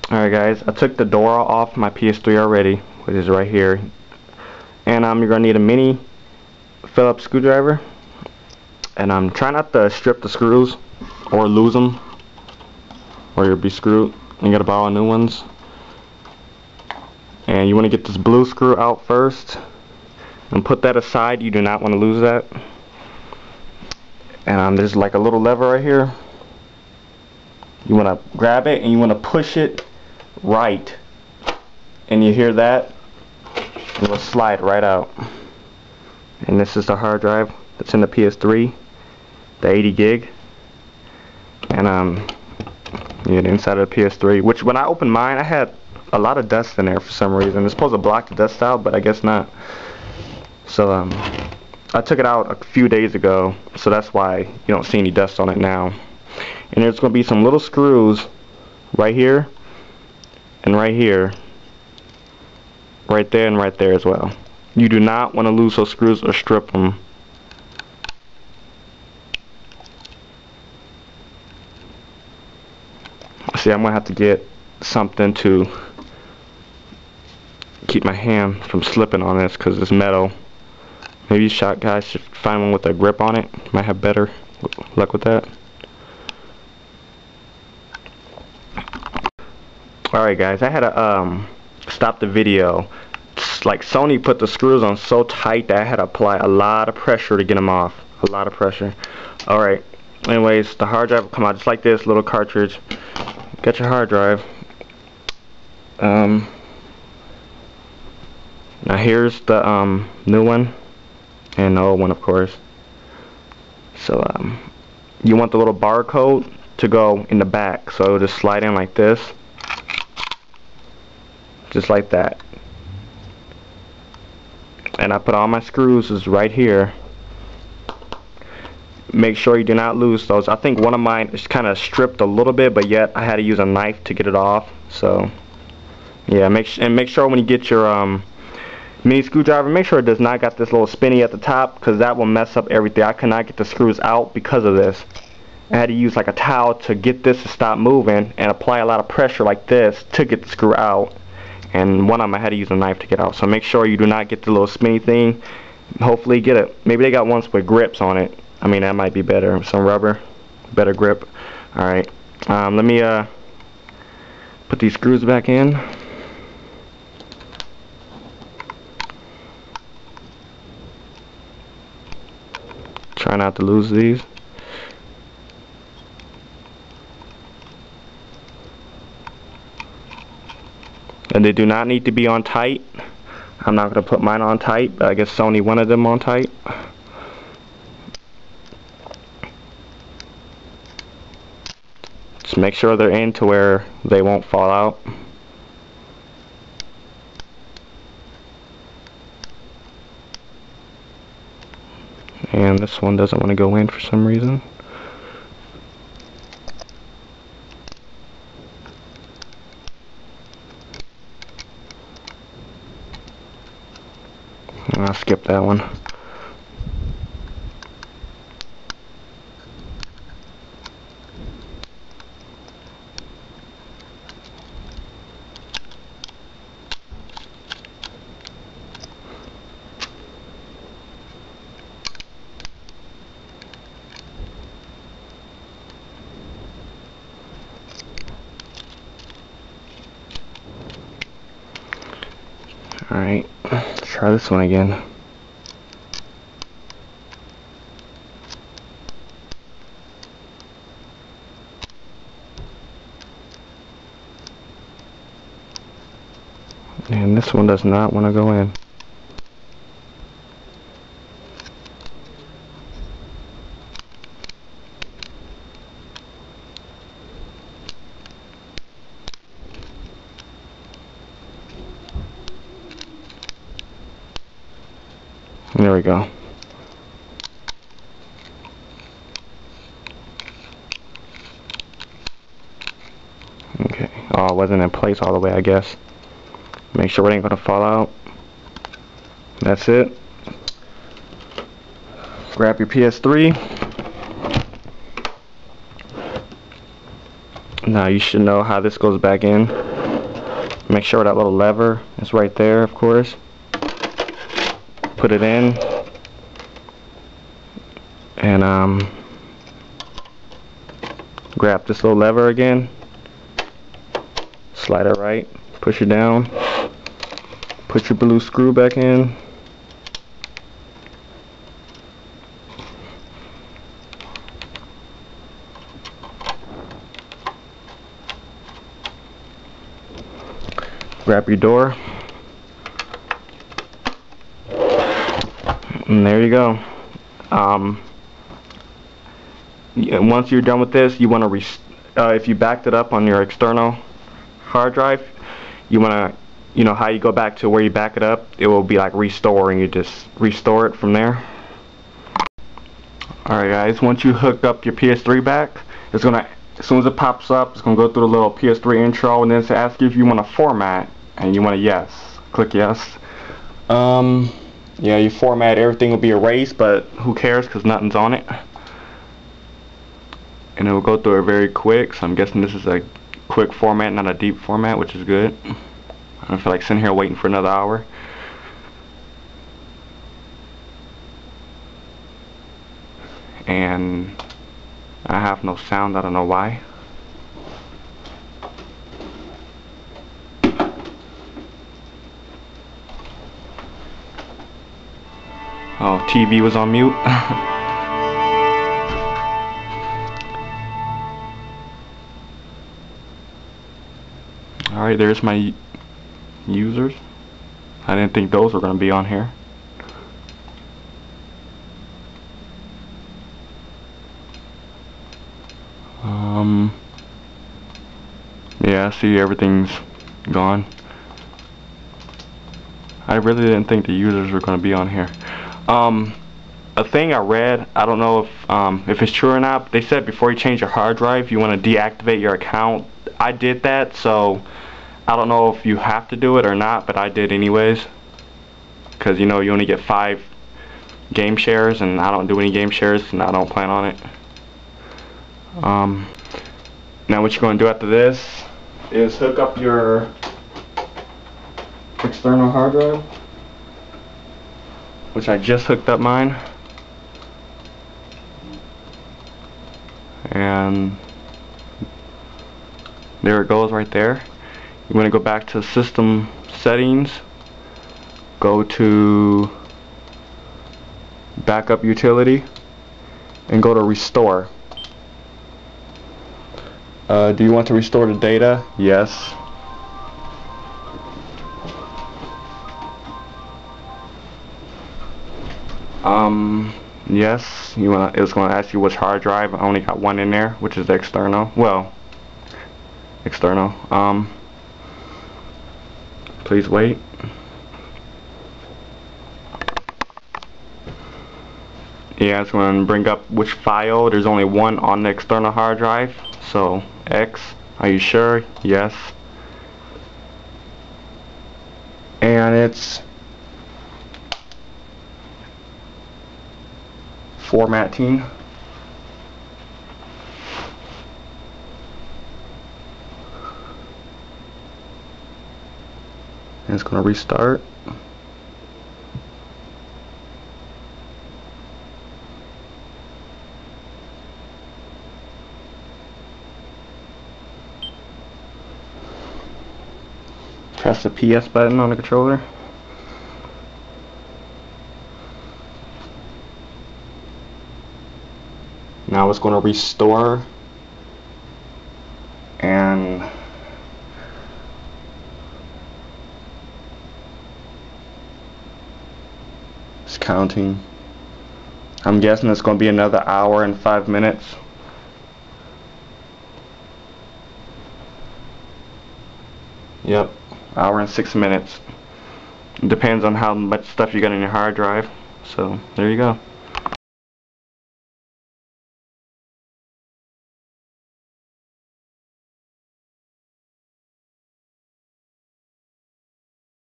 Alright guys, I took the door off my PS3 already, which is right here. And you're going to need a mini Phillips screwdriver. And try not to strip the screws or lose them, or you'll be screwed. You got to borrow new ones. And you want to get this blue screw out first and put that aside. You do not want to lose that. And there's like a little lever right here. You want to grab it and you want to push it right, and you hear that, it will slide right out. And this is the hard drive that's in the PS3, the 80 gig. And yeah, the inside of the PS3, which when I opened mine, I had a lot of dust in there for some reason. It's supposed to block the dust out, but I guess not. So I took it out a few days ago, so that's why you don't see any dust on it now. And there's going to be some little screws right here and right here, right there and right there as well. You do not want to lose those screws or strip them. See, I'm going to have to get something to keep my hand from slipping on this because it's metal. Maybe you guys should find one with a grip on it. Might have better luck with that. Alright guys, I had to stop the video. Like Sony put the screws on so tight that I had to apply a lot of pressure to get them off. A lot of pressure. Alright, anyways, the hard drive will come out just like this, little cartridge. Got your hard drive. Now here's the new one and the old one, of course. So you want the little barcode to go in the back, so it'll just slide in like this. Just like that. And I put all my screws is right here. Make sure you do not lose those. I think one of mine is kind of stripped a little bit, but yet I had to use a knife to get it off. So yeah, make sure when you get your mini screwdriver, make sure it does not got this little spinny at the top, because that will mess up everything. I could not get the screws out because of this. I had to use like a towel to get this to stop moving and apply a lot of pressure like this to get the screw out. And one of them I had to use a knife to get out. So make sure you do not get the little spinny thing. Hopefully get it. Maybe they got ones with grips on it. I mean, that might be better. Some rubber, better grip. Alright, let me put these screws back in. Try not to lose these. And they do not need to be on tight. I'm not going to put mine on tight, but I guess Sony wanted them on tight. Just make sure they're in to where they won't fall out. And this one doesn't want to go in for some reason. I'll skip that one. Alright, let's try this one again. And this one does not want to go in. There we go. Okay. Oh, it wasn't in place all the way, I guess. Make sure it ain't gonna fall out. That's it. Grab your PS3. Now you should know how this goes back in. Make sure that little lever is right there, of course. Put it in, and grab this little lever again, slide it right, push it down, put your blue screw back in, grab your door, and there you go. Once you're done with this, you want to if you backed it up on your external hard drive, you want to, you know how you go back to where you back it up, it will be like restore, and you just restore it from there. Alright guys, once you hook up your PS3 back, it's gonna, as soon as it pops up, it's gonna go through the little PS3 intro, and then it's ask you if you want to format, and you want to yes, click yes. Yeah, you format, everything will be erased, but who cares, because nothing's on it. And it will go through it very quick, so I'm guessing this is a quick format, not a deep format, which is good. I don't feel like sitting here waiting for another hour. And I have no sound, I don't know why. Oh, TV was on mute. Alright, there's my users. I didn't think those were going to be on here. Yeah, see, everything's gone. I really didn't think the users were going to be on here. A thing I read, I don't know if it's true or not, but they said before you change your hard drive, you want to deactivate your account. I did that, so I don't know if you have to do it or not, but I did anyways, because you know you only get 5 game shares, and I don't do any game shares, and I don't plan on it. Now what you're going to do after this is hook up your external hard drive, which I just hooked up mine, and there it goes right there. You want to go back to system settings, go to backup utility, and go to restore. Do you want to restore the data? Yes. Yes. It's going to ask you which hard drive. I only got one in there, which is the external. Well, external. Please wait. Yeah, it's going to bring up which file. There's only one on the external hard drive. So, X. Are you sure? Yes. And it's formatting. And it's going to restart. Press the PS button on the controller. Now it's going to restore, and it's counting. I'm guessing it's going to be another hour and 5 minutes. Yep, hour and 6 minutes. It depends on how much stuff you got in your hard drive. So there you go.